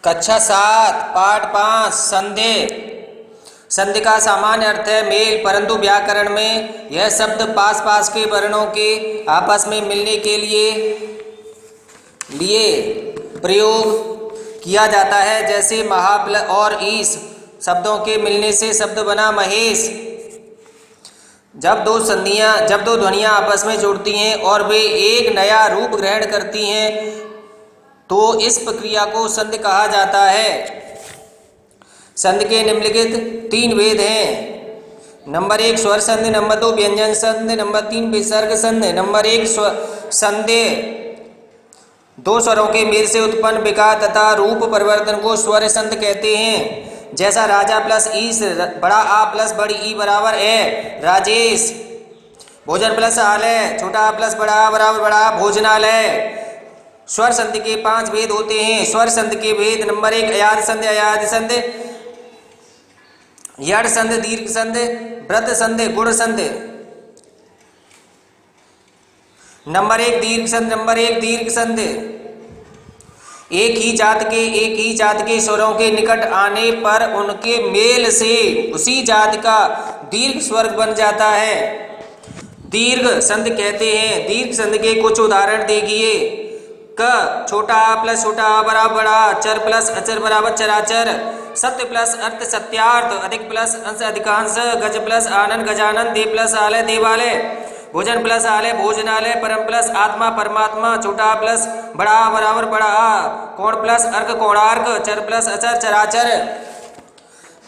कक्षा 7 पाठ 5 संधि। संधि का सामान्य अर्थ है मेल, परंतु व्याकरण में यह शब्द पास पास के वर्णों के आपस में मिलने के लिए प्रयोग किया जाता है। जैसे महा और ईश शब्दों के मिलने से शब्द बना महेश। जब दो ध्वनियाँ आपस में जुड़ती हैं और वे एक नया रूप ग्रहण करती हैं तो इस प्रक्रिया को संधि कहा जाता है। संधि के निम्नलिखित 3 भेद हैं। नंबर 1 स्वर संधि, नंबर 2 व्यंजन संधि, नंबर 3 विसर्ग संधि। नंबर 1 संधि 2 स्वरों के मेल से उत्पन्न विकार तथा रूप परिवर्तन को स्वर संधि कहते हैं। जैसा राजा प्लस ईश बड़ा आ प्लस बड़ी ई बराबर है राजेश। भोजन प्लस आलय छोटा आ प्लस बड़ा आ बराबर बड़ा भोजनालय। स्वर संधि के 5 भेद होते हैं। स्वर संधि के भेद नंबर 1 अयाद संधि, यड़ संधि, दीर्घ संधि, वृद्ध संधि, गुण संधि। नंबर 1 दीर्घ संधि। एक ही जात के स्वरों के निकट आने पर उनके मेल से उसी जात का दीर्घ स्वर बन जाता है, दीर्घ संधि कहते हैं। दीर्घ संधि के कुछ उदाहरण देखिए। क छोटा आ प्लस छोटा आ बराबर बड़ा, चर प्लस अचर बराबर चराचर, सत्य प्लस अर्थ सत्यार्थ, अधिक प्लस अंश अधिकांश, गज प्लस आनंद गजानन, दे प्लस आलय देवालय, भोजन प्लस आलय भोजनालय, परम प्लस आत्मा परमात्मा, छोटा आ प्लस बड़ा आ बराबर बड़ा आ, कोण प्लस अर्क कोणार्क, चर प्लस अचर चराचर,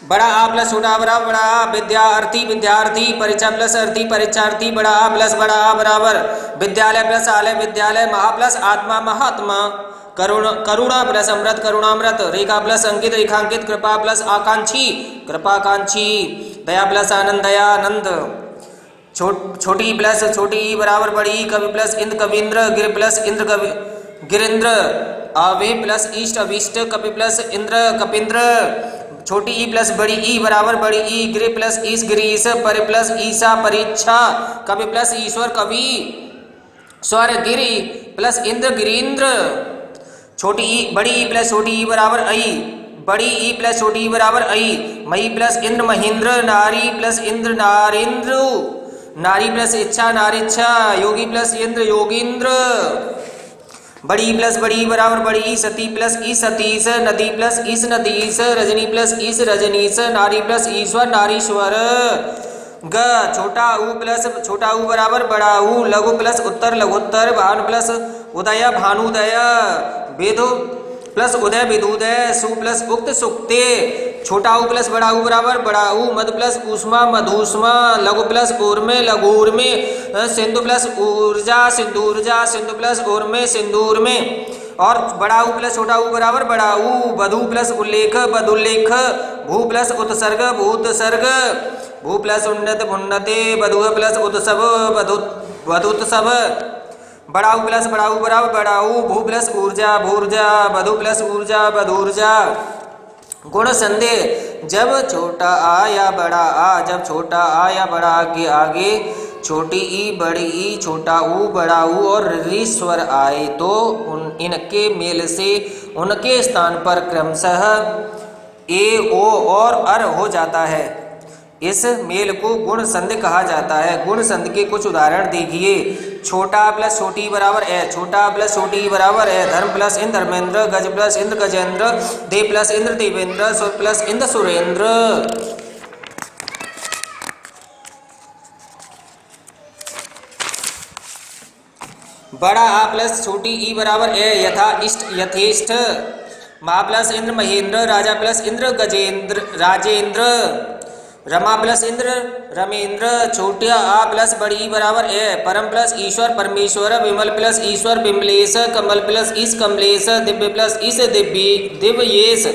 बड़ा आ प्लस छोटा आ बराबर बड़ा आ, विद्यार्थी, परीक्षा प्लस अर्थी परीक्षार्थी, बड़ा आ प्लस बड़ा आ बराबर, विद्यालय प्लस आलय विद्यालय, महा प्लस आत्मा महात्मा, करुणा प्लस अमृत करुणामृत, रेखा प्लस अंकित रेखांकित, कृपा प्लस आकांक्षी कृपाकांक्षी, दया प्लस आनंद दयानंद, छोटी प्लस छोटी ई बराबर बड़ी, कवि प्लस इंद्र कविंद्र, गिर प्लस इंद्र गिरिंद्र, अभि प्लस इष्ट अभिष्ट, कपि प्लस इंद्र कपिंद्र, छोटी ई प्लस बड़ी ई बराबर बड़ी ई, गिरि प्लस ईश गिरीश, परि प्लस ईशा परीक्षा, कवि प्लस ईश्वर कवि, स्वर गिरि प्लस इंद्र गिरीन्द्र, छोटी ई बड़ी ई प्लस छोटी ई बराबर आई, बड़ी ई प्लस छोटी ई बराबर आई, मही प्लस इंद्र महेंद्र, नारी प्लस इंद्र नारेंद्र, नारी प्लस इच्छा नारिच्छा, योगी प्लस इंद्र योगींद्र, बड़ी प्लस बड़ी बराबर बड़ी, सती प्लस ई सतीश, नदी प्लस ईस नदीश, रजनी प्लस ईस रजनीश, नारी प्लस ईश्वर नारीश्वर, ग छोटा ऊ प्लस छोटा ऊ बराबर बड़ा ऊ, लघु प्लस उत्तर लघुत्तर, भानु प्लस उदय भानुदय, वेदो प्लस उदय विदुदय, सु प्लस उक्त सुक्ते, छोटा ऊ प्लस बड़ा ऊ बराबर बड़ा ऊ, मध प्लस ऊष्मा मधुष्मा, लघु प्लस ऊर्मे लघूर्मे, सिंधु प्लस ऊर्जा सिंधुर्जा, सिंधु प्लस ऊर्मे सिंदूर में, और बड़ा ऊ प्लस छोटा ऊ बराबर बड़ा ऊ, बधु प्लस उल्लेख बधुल्लेख, भू प्लस उत्सर्ग भूतसर्ग, भू प्लस उन्नत भुन्नते, बधु प्लस उत्सव बधुत्सव, बड़ा ऊ प्लस बड़ा ऊ बराबर बड़ा ऊ, भू प्लस ऊर्जा भूर्जा, बधु प्लस ऊर्जा बधूर्जा। गुण संधि जब छोटा आ या बड़ा आ, जब छोटा आ या बड़ा आ के आगे छोटी ई बड़ी ई छोटा ऊ बड़ा ऊ और री स्वर आए तो इनके मेल से उनके स्थान पर क्रमशः ए ओ और अर हो जाता है। इस मेल को गुण संधि कहा जाता है। गुण संधि के कुछ उदाहरण देखिए। छोटा प्लस छोटी बराबर है, छोटा प्लस छोटी बराबर है, धर्म प्लस इंद्र धर्मेंद्र, गज प्लस इंद्र गजेंद्र, देव प्लस इंद्र देवेंद्र, सुर प्लस इंद्र सुरेंद्र। बड़ा आ प्लस छोटी ई बराबर है, यथा इष्ट यथेष्ट, महा प्लस इंद्र महेंद्र, राजा प्लस इंद्र गजेंद्र राजेंद्र, रमा प्लस इंद्र रमेंद्र, छोटा आ प्लस बड़ी बराबर है, परम प्लस ईश्वर परमेश्वर, विमल प्लस ईश्वर विमलेश, कमल प्लस ईश कमलेश, दिव्य प्लस ईश दिव्येश,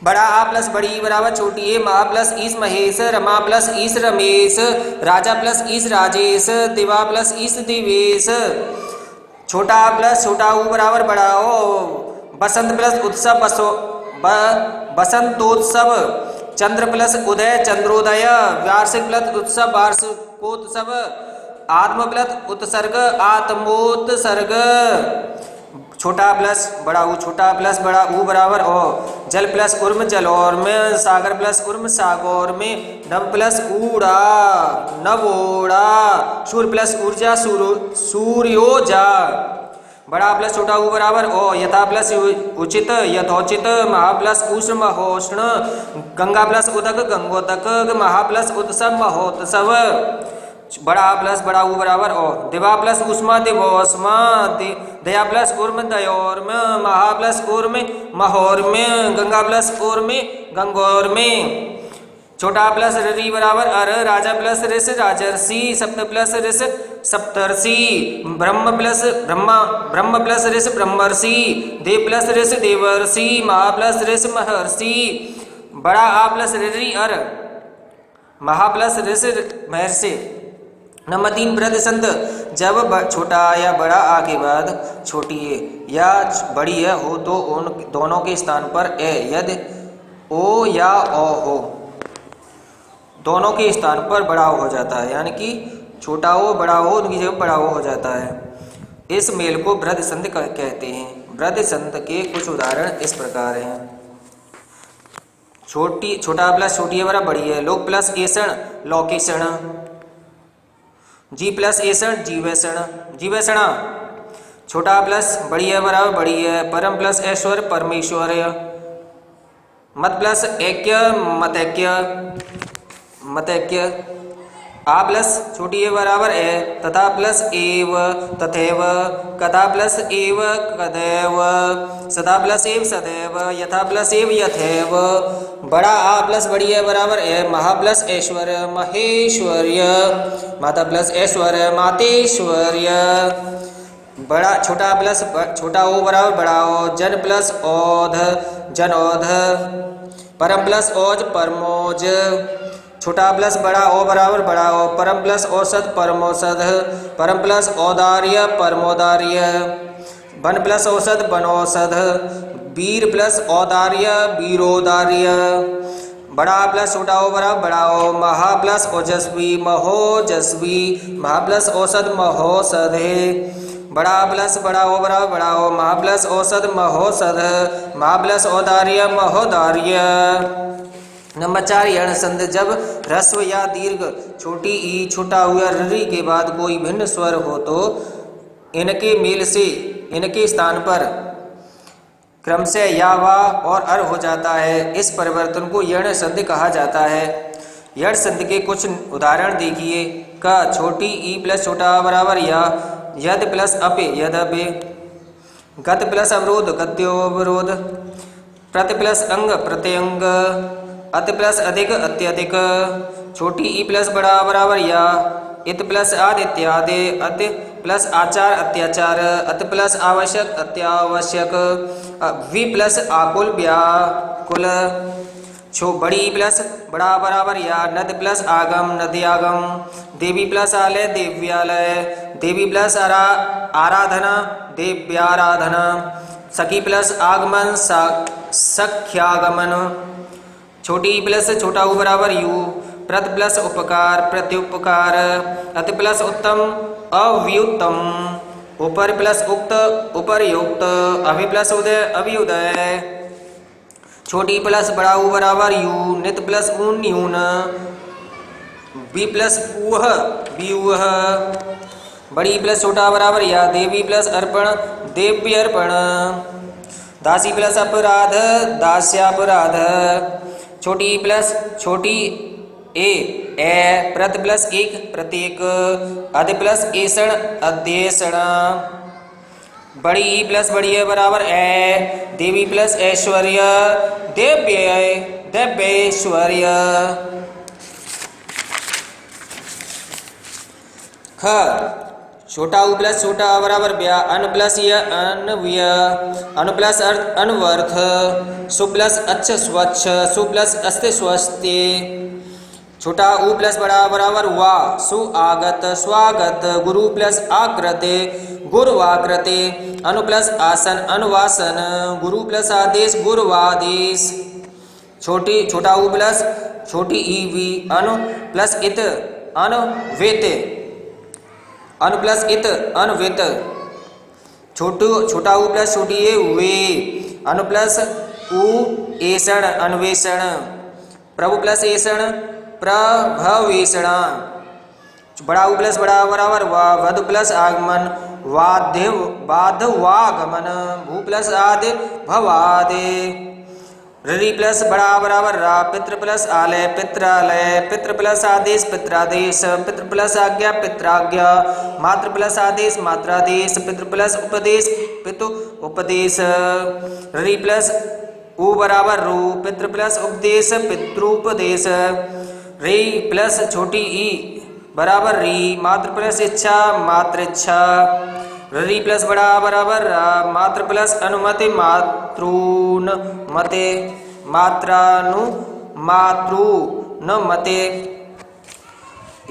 बड़ा आ प्लस बड़ी बराबर छोटी है, महा प्लस ईश महेश, रमा प्लस ईश रमेश, राजा प्लस ईश राजेश, दिवा प्लस ईश दिवेश, छोटा आ प्लस छोटा ऊ बराबर बड़ा ओ, बसंत प्लस उत्सव बसंतोत्सव, चंद्र प्लस उदय चंद्रोदय, वार्षिक प्लस उत्सव वार्षिकोत्सव, आत्म प्लस उत्सर्ग आत्मोत्सर्ग, छोटा प्लस बड़ा ऊ, छोटा प्लस बड़ा ऊ बराबर ओ। जल प्लस उर्म जलौर में, सागर प्लस उर्म सागौर में, नभ प्लस ऊड़ा नवोड़ा, सूर्य प्लस ऊर्जा सूर्योजा, बड़ा प्लस छोटा ऊ बराबर ओ। यथा प्लस उचित यथोचित, महा प्लस उष्ण महोष्ण, गंगा प्लस उदक गंगोदक, महा प्लस उत्सव महोत्सव, बड़ा प्लस बड़ा ऊ बराबर ओ। दिवा प्लस उष्मा दिवोष्मा, दया प्लस उर्म दयोर्म, महा प्लस उर्म महोर्म, गंगा प्लस उर्म गंगोर में, छोटा प्लस री बराबर अर, राजा प्लस ऋष राजर्षि, सप्त प्लस ऋष सप्तर्षि, ब्रह्म प्लस ऋष ब्रह्मर्षि, देव प्लस ऋष देवर्षि, महा प्लस ऋष महर्षि, बड़ा आ प्लस ऋ अर, महा प्लस ऋष महर्षि। नंबर 3 वृद्ध संत, जब छोटा या बड़ा आ के बाद छोटी है या बड़ी है हो तो उन दोनों के स्थान पर ए, यदि ओ या ओ हो, दोनों के स्थान पर बड़ा हो जाता है, यानी कि छोटा हो बड़ा हो उनकी जगह बड़ा हो जाता है। इस मेल को वृद्ध संत कहते हैं। वृद्ध संत के कुछ उदाहरण इस प्रकार हैं। छोटा प्लस छोटी है बराबर बड़ी है, लोक प्लस ऐसण लोकेशण, जी प्लस ऐसण जीवेशण, छोटा प्लस बड़ी है बराबर बड़ी है, परम प्लस ऐश्वर्य परमेश्वर्य, मत प्लस ऐक्य मतैक्य, आ प्लस छोटी है बराबर है, तथा प्लस एव तथैव, कथा प्लस एव कदैव, सदा प्लस एव सदैव, यथा प्लस एव यथैव, बड़ा आ प्लस बड़ी है बराबर है, महा प्लस ऐश्वर्य महेश्वर्य, माता प्लस ऐश्वर्य मातेश्वर्य, बड़ा छोटा प्लस छोटा ओ बराबर बड़ा ओ, जन प्लस औध जनौध, परम प्लस औज परमोज, छोटा प्लस बड़ा ओ बराबर बड़ा ओ, परम प्लस औसत परमौसध, परम प्लस औदार्य परमोदार्य, वन प्लस औसत बनौसध, वीर प्लस औदार्य वीरोदार्य, बड़ा प्लस छोटा ओ बराबर बड़ा ओ, महा प्लस ओजस्वी महोजस्वी, महा प्लस औसत महोसधे, बड़ा प्लस बड़ा ओ बराबर बड़ा ओ, महा प्लस औसत महोसध, महा प्लस औदार्य महोदार्य। नंबर 4 यण संध, जब ह्रस्व या दीर्घ छोटी ई छोटा हुआ री के बाद कोई भिन्न स्वर हो तो इनके मेल से इनके स्थान पर क्रमशः या वा और अर हो जाता है। इस परिवर्तन को यण संधि कहा जाता है। यण संधि के कुछ उदाहरण देखिए। क छोटी ई प्लस छोटा बराबर या, यद प्लस अपे यदपे, गत प्लस अवरोध गत्योवरोध, प्रति प्लस अंग प्रत्यंग, अति प्लस अधिक अत्यधिक, छोटी ई प्लस बड़ा बराबर या, इत प्लस आद इत्यादि, अति प्लस आचार अत्याचार, अति प्लस आवश्यक अत्यावश्यक, वि प्लस आकुल व्याकुल, बड़ी ई प्लस बड़ा बराबर या, नद प्लस आगम नद्यागम, देवी प्लस आलय देव्यालय, देवी प्लस आराधना देव्याराधना, सखी प्लस आगमन सख्यागमन, छोटी ई प्लस छोटा ऊ बराबर यू, प्रत प्लस उपकार प्रत्युपकार, अति प्लस उत्तम अव्युत्तम, ऊपर प्लस उक्त उपर्युक्त, अभि प्लस उदय अभिउदय, छोटी प्लस बड़ा ऊ बराबर यू, नित प्लस ऊन न्यून, बी प्लस ऊह व्यूह, बड़ी प्लस छोटा बराबर या, देवी प्लस अर्पण देव्य अर्पण, दासी प्लस अपराध दास्यापराध, छोटी प्लस छोटी ए प्रत प्लस एक प्रत्येक, अध प्लस ऐसण अध्येषण, बड़ी ई प्लस बड़ी है बराबर ए, देवी प्लस ऐश्वर्य देव्यैश्वर्य। ख छोटा ऊ प्लस छोटा बराबर व्या, अन प्लस य अनव्य, अनु प्लस अर्थ अनवर्थ, सु प्लस अच्छ स्वच्छ, सु प्लस अस्ते स्वस्ते, छोटा ऊ प्लस बड़ा बराबर वा, सु आगत स्वागत, गुरु प्लस आकृते गुरुवाकृते, अनु प्लस आसन अनुवासन, गुरु प्लस आदेश गुरुवादेश, छोटा ऊ प्लस छोटी ई वी, अनु प्लस इत अनुवेत, अनु प्लस इत अनुवेत, छोटा ऊ प्लस छोटी ए वे, अनु प्लस उ ऐषण अन्वेषण, प्रभु प्लस ऐषण प्रभवेषणा, बड़ा ऊ प्लस बड़ा बराबर वा, वधु प्लस आगमन वाद्य वाधवागमन, भू प्लस आदि भवादे, रि प्लस बड़ा बराबर रा, पितृ प्लस आलय पित्रालय, पितृ प्लस आदेश पित्रादेश, पितृ प्लस आज्ञा पित्राज्ञा, मातृ प्लस आदेश मात्रादेश, पितृ प्लस उपदेश पितु उपदेश, रि प्लस उ बराबर रू, पितृ प्लस उपदेश पितृपदेश, रि प्लस छोटी ई बराबर री, मातृ प्लस इच्छा मातृच्छा, रि प्लस बड़ा बराबर रा, मातृ प्लस अनुमति मातृनुमते, मात्रानु मातृनुमते।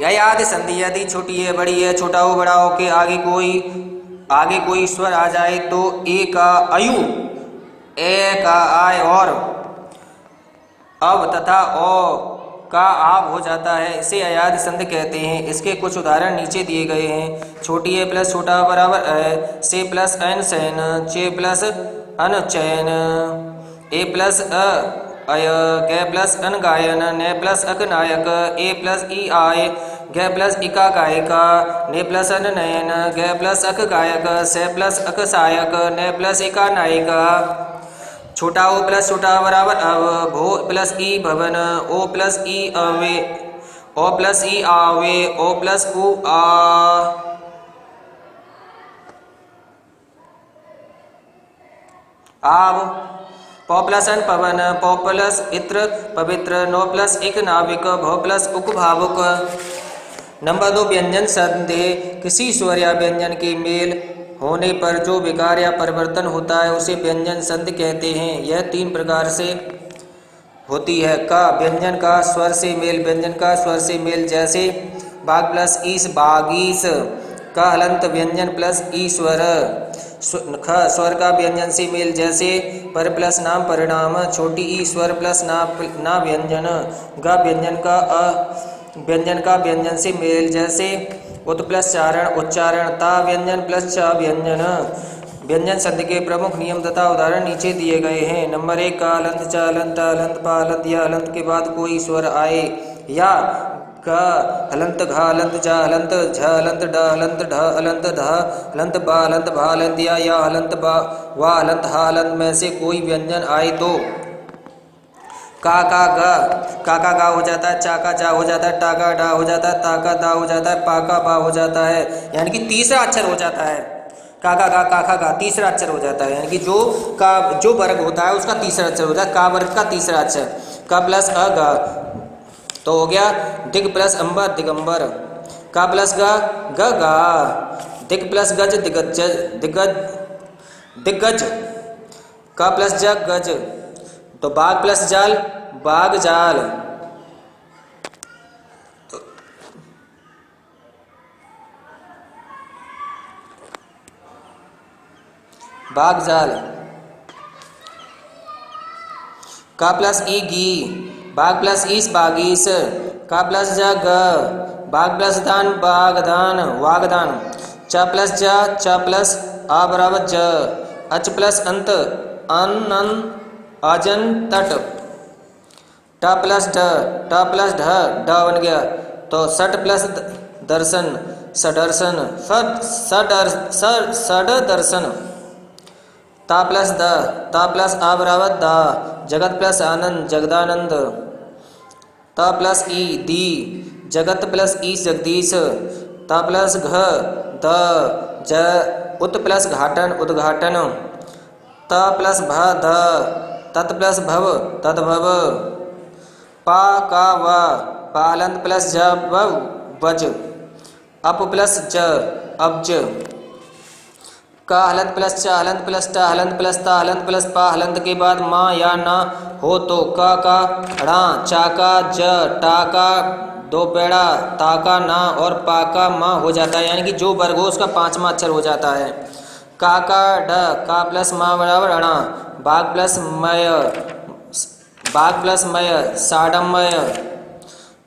यह आदि संधि यदि छोटी है बड़ी है, छोटा हो बड़ा हो के आगे कोई स्वर आ जाए तो ए का अयु, ए का आय और अब तथा ओ का आप हो जाता है, इसे अयाद संधि कहते हैं। इसके कुछ उदाहरण नीचे दिए गए हैं। छोटी ए प्लस छोटा बराबर है, से प्लस एन सैन, चे प्लस अन चैन, ए प्लस अय, कै प्लस अन गायन, ने प्लस अक नायक, ए प्लस ई आय, गै प्लस इका गायिका, ने प्लस अन नयन, गै प्लस अक गायक, से प्लस अक सायक, ने प्लस इका नायिका, छोटा ओ प्लस छोटा बराबर अव, भो प्लस ई भवन, ओ प्लस ई अवे, ओ प्लस ई आवे, ओ प्लस उ आ, आव, पौ प्लस अन पवन, पौ प्लस इत्र पवित्र, नो प्लस इक नाविक, भौ प्लस उक भावुक। नंबर 2 व्यंजन संधि, किसी स्वर या व्यंजन के मेल होने पर जो विकार या परिवर्तन होता है उसे व्यंजन संधि कहते हैं। यह 3 प्रकार से होती है। का व्यंजन का स्वर से मेल, व्यंजन का स्वर से मेल, जैसे बाग प्लस ईस बागीस, का हलंत व्यंजन प्लस ईश्वर, ख स्वर का व्यंजन से मेल, जैसे पर प्लस नाम परिणाम, छोटी ई स्वर प्लस ना व्यंजन, गा व्यंजन का व्यंजन से मेल, जैसे उत प्लस चारण उच्चारण, ता व्यंजन प्लस च व्यंजन। व्यंजन संधि के प्रमुख नियम तथा उदाहरण नीचे दिए गए हैं। नंबर 1 का हलंत च हलंत हलंत पा हलंत या हलंत के बाद कोई स्वर आए, या क हलंत घा हलंत ज हलंत झ हलंत ड हलंत ढ हलंत ध हलंत बा हलंत भा हलंत या हलंत बा वा हलंत हा हलंत में से कोई व्यंजन आए तो का गा हो जाता है, चा का जा हो जाता है, टा का डा हो जाता है, ता का दा हो जाता है, पा का बा हो जाता है, यानी कि तीसरा अक्षर हो जाता है। का गा तीसरा अक्षर हो जाता है, यानी कि जो वर्ग होता है उसका तीसरा अक्षर होता है, का वर्ग का तीसरा अक्षर। का प्लस अ गा तो हो गया दिग प्लस अंबर दिगंबर, का प्लस गा ग गा, दिग प्लस गज दिग्गज दिग्गज, का प्लस ज गज, तो बाग प्लस जाल बाग जाल, बाग जाल। का प्लस ई गी, बाग प्लस ईस बागीस, का प्लस जा ग, बाग प्लस दान बागदान वागदान, च प्लस जा च प्लस आ बराबर ज, अच प्लस अंत अन अजन तट, ट प्लस ढ ढ बन गया, तो सट प्लस दर्शन सडर्शन सड दर्शन, ता प्लस आ बराबर दा, जगत प्लस आनंद जगदानंद, ता प्लस ई दी, जगत प्लस ई जगदीश, ता प्लस घ द ज, उत प्लस घाटन उद्घाटन, ता प्लस भ ध, तत् प्लस भव तद्भव, पा का व, पालंत प्लस ज वज, अप प्लस ज अब्ज, का हलंत प्लस च हलंत प्लस ट हलंत प्लस ता हलंत प्लस पा हलंत के बाद माँ या ना हो तो का ड़ा, चा का ज, टा का दो पेड़ा, ता का ना और पा का माँ हो जाता है, यानी कि जो वर्ग हो उसका 5वां अक्षर हो जाता है। का ड, का प्लस माँ बराबर अणा, बाग प्लस मय साडमय,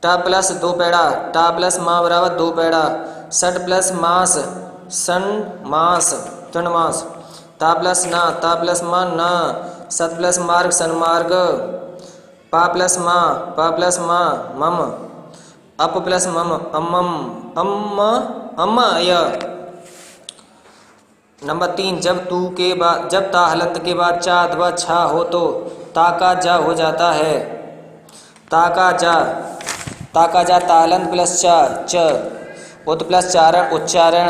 ट प्लस दो पेड़ा, टा प्लस माँ बराबर दो पेड़ा, सट प्लस मास सन मास, तृणमास। ता प्लस ना, ता प्लस मा ना, सत प्लस मार्ग सन्मार्ग। पा प्लस मा मम। अप प्लस मम अम्मम अम्म अम्मय। नंबर 3, जब ता हलंत के बाद चा अथवा छा हो तो ता का जा हो जाता है। ता का जा ताहलंत प्लस चा च। उत प्लस चारण उच्चारण।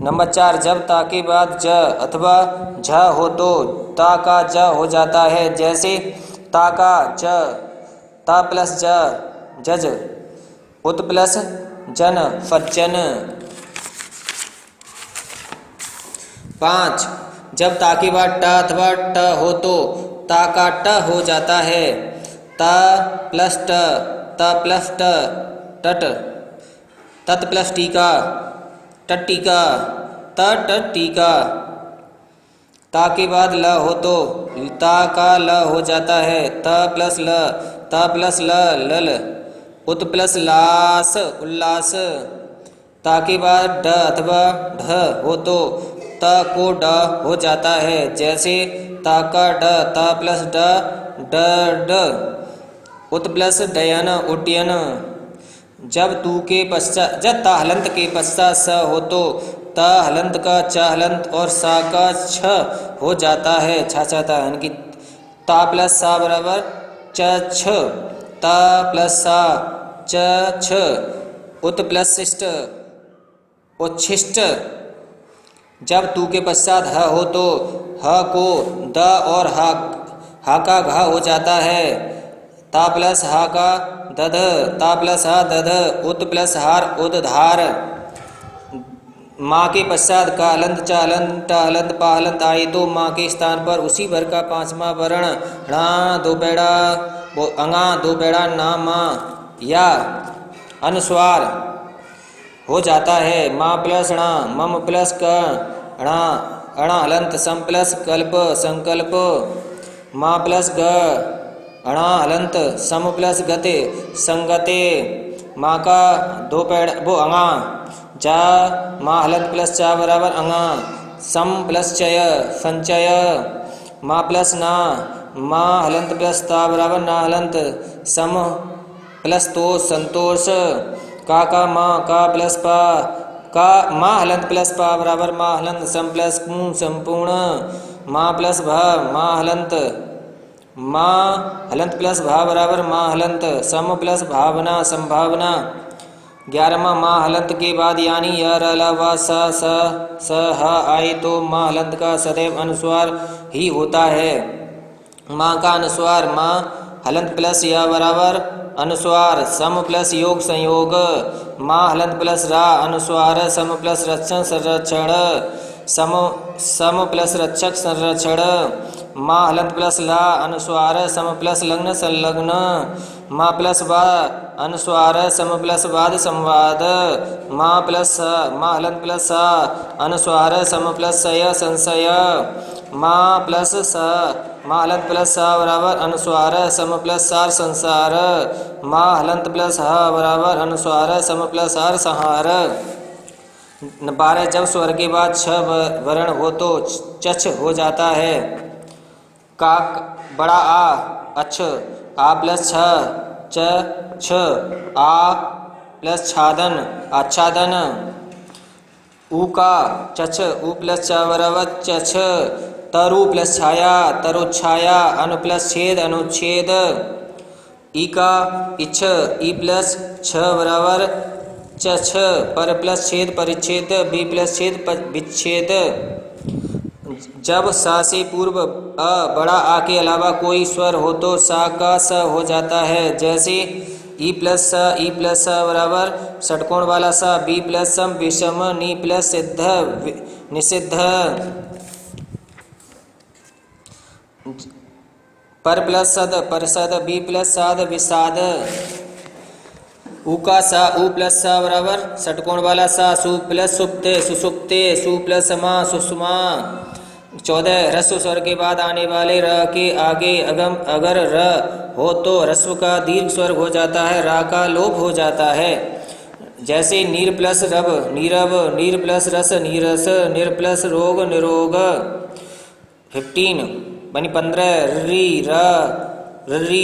नंबर 4, जब ता के बाद ज अथवा झ हो तो ता का ज हो जाता है। जैसे ता का ज, ता प्लस ज जज। उत प्लस जन फज्जन। 5, जब ता के बाद ट अथवा ट हो तो ता का ट हो जाता है। ता प्लस ट टट। तत प्लस टीका टट्टिका तट टीका। ता के बाद ल हो तो ता का ल हो जाता है। ता प्लस ल लल। उत प्लस लास उल्लास। ता के बाद ड अथवा ढ हो तो ता को ड हो जाता है। जैसे ता का ड, ता प्लस ड ड। उत प्लस डयन उड्डयन। जब ता हलंत के पश्चात स हो तो ता हलंत का चा हलंत और सा का छ हो जाता है। छाछाता यानी कि ता प्लस सा बराबर च छ। ता प्लस सा च छ। उत प्लस शिष्ट उच्छिष्ट। जब तू के पश्चात ह हो तो ह को द और हा का घा हो जाता है। ता प्लस हा का दध, ता प्लस हा दध। उत प्लस हार उदधार। माँ के पश्चात का हलंत चा हलंत टा हलंत पा हलंत आई तो माँ के स्थान पर उसी भर का 5वां वर्ण णा दो पेड़ा अंगा दो पेड़ा ना माँ या अनुस्वार हो जाता है। माँ प्लस णा मम प्लस क णा अणा हलंत सम प्लस कल्प संकल्प। माँ प्लस ग अणा हलंत सम प्लस गते संगते। माँ का दो पेड़ वो अंगा। जा माँ हलंत प्लस चा बराबर अंगा। सम प्लस चय संचय। माँ प्लस ना माँ हलंत प्लस ता बराबर ना हलंत सम प्लस तो संतोष। का माँ का प्लस पा का माँ हलंत प्लस पा बराबर माँ हलंत सम प्लस संपूर्ण। माँ प्लस भा माँ हलंत प्लस भा बराबर माँ हलंत सम प्लस भावना संभावना। 11वां माँ हलंत के बाद यानी य र ल व स ह आए तो माँ हलंत का सदैव अनुस्वार ही होता है। माँ का अनुस्वार माँ हलंत प्लस य बराबर अनुस्वार सम प्लस योग संयोग। माँ हलंत प्लस रा अनुस्वार सम प्लस रक्षण संरक्षण सम प्लस रक्षक संरक्षण। माँ हलंत प्लस ला अनुस्वार सम प्लस लग्न संलग्न। माँ प्लस वा अनुस्वार सम प्लस वाद संवाद। माँ हलंत प्लस सा अनुस्वार सम प्लस सय संशय। माँ हलंत प्लस सा बराबर अनुस्वार सम प्लस सार संसार। माँ हलंत प्लस ह बराबर अनुस्वार सम प्लस हार संहार। 12 जब स्वर के बाद छ वर्ण हो तो चछ हो जाता है। काक बड़ा आ अच्छ आ प्लस छ च छ आ प्लस छादन आच्छादन। ऊ का चछ ऊ प्लस च बराबर चछ। तरु प्लस छाया तरुच्छाया अनु प्लस छेद अनुच्छेद। ई का इच्छ ई प्लस छ बराबर च छ। पर प्लस छेद परिच्छेद बी प्लस छेद विच्छेद। जब सा से पूर्व अ बड़ा आ के अलावा कोई स्वर हो तो सा का स हो जाता है। जैसे ई प्लस स बराबर षटकोण वाला सा। बी प्लस सम विषम नी प्लस सिद्ध निषिद्ध। पर प्लस सद परसद बी प्लस साध विषाद। ऊ का सा ऊ प्लस सा बराबर षटकोण वाला सा। सु प्लस सुप्ते सुसुप्ते सु प्लस समा सुषमा। 14 ह्रस्व स्वर के बाद आने वाले र के आगे अगर र हो तो ह्रस्व का दीर्घ स्वर हो जाता है। रा का लोप हो जाता है। जैसे नीर प्लस रब नीरव, नीर प्लस रस नीरस, निर प्लस रोग निरोग। 15 बनी 15 री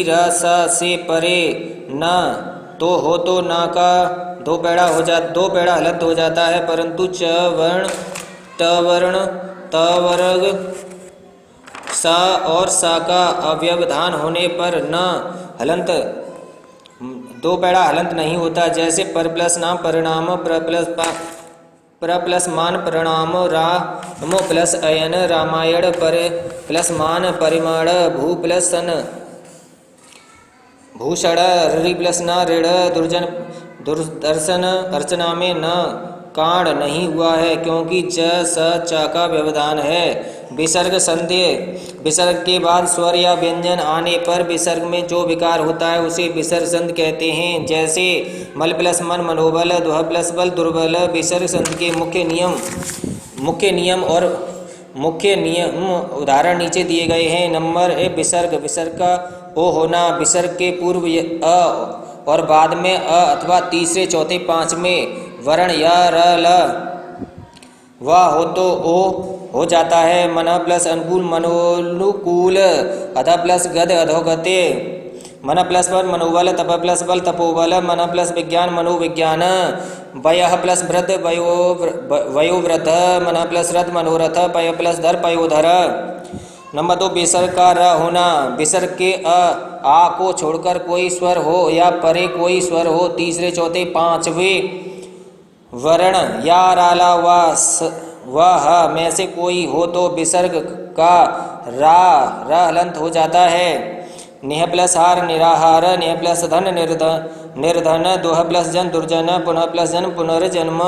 र स से परे न तो हो तो ना का दो पैड़ा हलंत हो जाता है, परंतु च वर्ण ट वर्ण त वर्ग सा और सा का अव्यवधान होने पर न हलंत दो पैड़ा हलंत नहीं होता। जैसे पर प्लस नाम परिणाम, प्र प्लस मान परिणाम, राम प्लस अयन रामायण, पर प्लस मान परिमाण, भू प्लस सन भूषण, ऋ प्लस न ऋण, दुर्दर्शन अर्चना में न कांड नहीं हुआ है क्योंकि च स च का व्यवधान है। विसर्ग संधि, विसर्ग के बाद स्वर या व्यंजन आने पर विसर्ग में जो विकार होता है उसे विसर्ग संधि कहते हैं। जैसे मल प्लस मन मनोबल, दुह प्लस बल दुर्बल। विसर्ग संधि के मुख्य नियम उदाहरण नीचे दिए गए हैं। नंबर 1 विसर्ग का ओ होना, विसर्ग के पूर्व अ और बाद में अ अथवा तीसरे चौथे पांचवें वर्ण या र ल व हो तो ओ हो जाता है। मन प्लस अनुकूल मनोनुकूल, अध प्लस गद अधोगते, मन प्लस बल मनोबल, तप प्लस बल तपोबल, मन प्लस विज्ञान मनोविज्ञान, वयः प्लस वृद्ध वयोवृद्ध, मन प्लस रथ मनोरथ, पय प्लस धर पयोधर। नंबर 2 विसर्ग का र होना, विसर्ग के आ को छोड़कर कोई स्वर हो या परे कोई स्वर हो, तीसरे चौथे पांचवें वर्ण या राला व ह में से कोई हो तो विसर्ग का रा र हलंत हो जाता है। निह प्लस हार निराहार, निह प्लस धन निर्धन, दोह प्लस जन दुर्जन, पुनः प्लस जन पुनर्जन्म,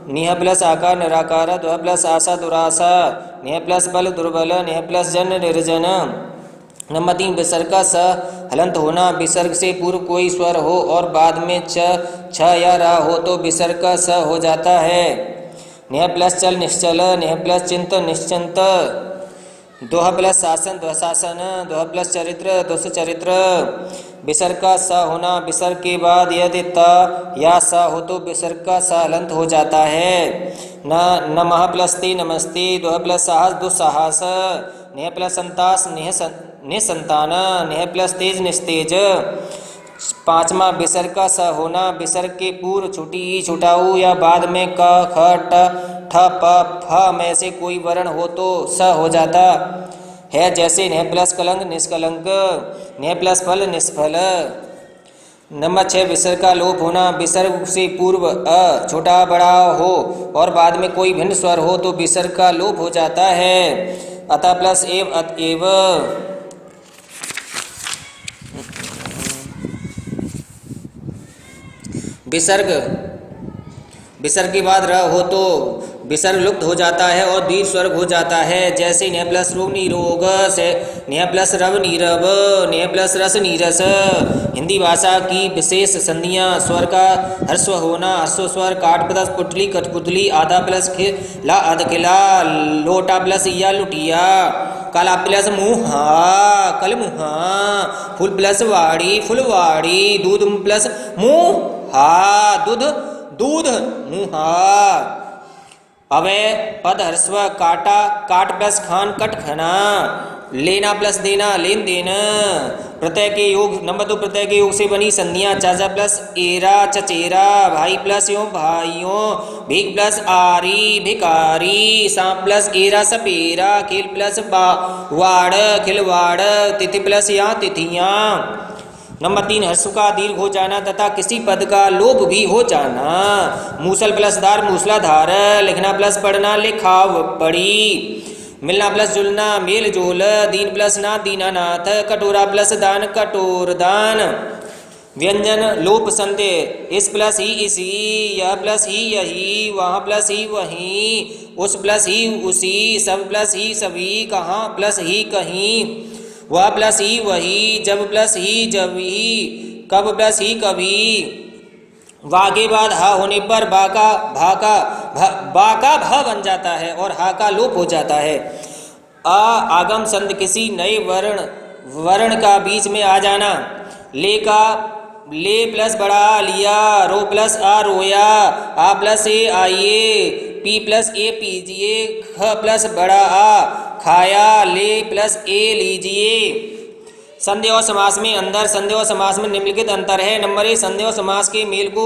निह प्लस आकार निराकार, दोह प्लस आशा दुराशा, निह प्लस बल दुर्बल, निह प्लस जन निर्जन। नंबर 3 विसर्ग का स हलंत होना, विसर्ग से पूर्व कोई स्वर हो और बाद में छ या रा हो तो विसर्ग का स हो जाता है। निह प्लस चल निश्चल, निह प्लस चिंत निश्चिंत, दोह प्लस शासन दुशासन, दोह प्लस चरित्र दुष्चरित्र। विसर्ग का स होना, विसर्ग के बाद यदि त या स हो तो विसर्ग का स हलंत हो जाता है। नमः प्लस ते नमस्ते, दोह प्लस साहस दुस्साहस, निह प्लस संतास निसंतान, निह प्लस तेज निस्तेज। 5वां विसर्ग का स होना, विसर्ग के पूर्व छुटी ई छुटाऊ या बाद में क ख ट ठ प फ में से कोई वर्ण हो तो स हो जाता है। जैसे निह प्लस कलंक निष्कलंक, निह प्लस फल निष्फल। नंबर 6 विसर्ग का लोप होना, विसर्ग से पूर्व अ छोटा बड़ा हो और बाद में कोई भिन्न स्वर हो तो विसर्ग का लोप हो जाता है। अतः प्लस एव अतएव। विसर्ग के बाद र हो तो विसर्ग लुप्त हो जाता है और दीर्घ स्वर्ग हो जाता है। जैसे निह प्लस रोग निरोग से निह प्लस रव नीरव, निह प्लस रस नीरस। हिंदी भाषा की विशेष संधियां स्वर का ह्रस्व होना, ह्रस्व स्वर काट प्लस पुतली कठपुतली, आधा प्लस खिला अध खिला, लोटा प्लस या लुटिया, काला प्लस मुहा कल मुहा, फुल प्लस वाड़ी फुलवाड़ी, दूध प्लस मुहा दूध दूध मुहा। अवय पद ह्रस्व काटा काट प्लस खान कट खना, लेना प्लस देना लेन देन। प्रत्यय के योग नंबर 2 प्रत्यय के योग से बनी संधियां चाचा प्लस एरा चचेरा, भाई प्लस यो भाइयों, भीख प्लस आरी भिकारी, सांप प्लस एरा सपेरा, खेल प्लस वाड़ खिलवाड़, तिथि प्लस या तिथियां। नंबर 3 ह्रस्व का दीर्घ हो जाना तथा किसी पद का लोप भी हो जाना। मूसल प्लस धार मूसलाधार, लिखना प्लस पढ़ना लिखाव पढ़ी, मिलना प्लस जुलना मेल जोल, दीन प्लस ना दीनानाथ, कटोरा प्लस दान कटोर दान। व्यंजन लोप संधि, इस प्लस ही इसी, यह प्लस ही यही, वहाँ प्लस ही वहीं, उस प्लस ही उसी, सब प्लस ही सभी, कहाँ प्लस ही कहीं, वह प्लस ही वही, जब प्लस ही जब ही, कब प्लस ही कभी। वा के बाद हा होने पर बा का भ बन जाता है और हा का लोप हो जाता है। आगम संधि, किसी नए वर्ण का बीच में आ जाना। ले का ले प्लस बड़ा आ लिया, रो प्लस आ रोया, आ प्लस ए आइए, पी प्लस ए पीजिए, ख प्लस बड़ा आ खाया, ले प्लस ए लीजिए। संदेह और समास में अंतर। संदेह और समास में निम्नलिखित अंतर है। नंबर 1, संदेह और समास के मेल को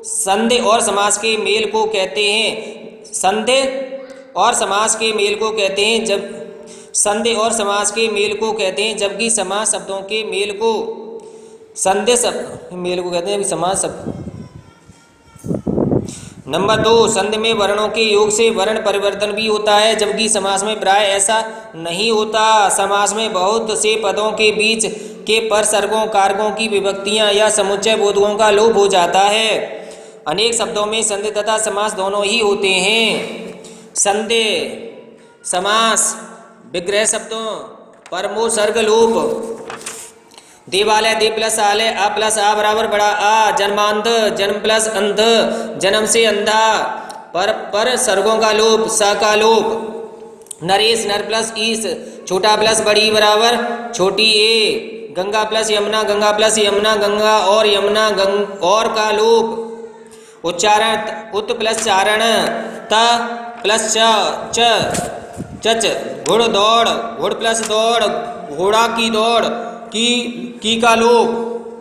संदेह और समास के मेल को कहते हैं। संदेह और समास के मेल को कहते हैं जब संदेह और समास के मेल को कहते हैं, जबकि समास शब्दों के मेल को संदेह शब्द मेल को कहते हैं, जबकि समास शब्द। नंबर 2, संधि में वर्णों के योग से वर्ण परिवर्तन भी होता है, जबकि समास में प्राय ऐसा नहीं होता। समास में बहुत से पदों के बीच के परसर्गों, कारकों की विभक्तियां या समुच्चय बोधकों का लोप हो जाता है। अनेक शब्दों में संधि तथा समास दोनों ही होते हैं। संधि समास विग्रह शब्दों परमोसर्ग लोप। देवालय, दे प्लस आलय, आ प्लस आ बराबर बड़ा आ, जन्मांध, जन्म प्लस अंध, जन्म से अंधा, पर सर्गों का लोप, स का लोप। नरेश, नर प्लस ईस, छोटा प्लस बड़ी बराबर छोटी ए, गंगा प्लस यमुना, गंगा प्लस यमुना, गंगा और यमुना, और का लोप। उच्चारण, उत प्लस चारण, त प्लस चच, घुड़ दौड़, घुड़ प्लस दौड़, घोड़ा की दौड़, की का लोप।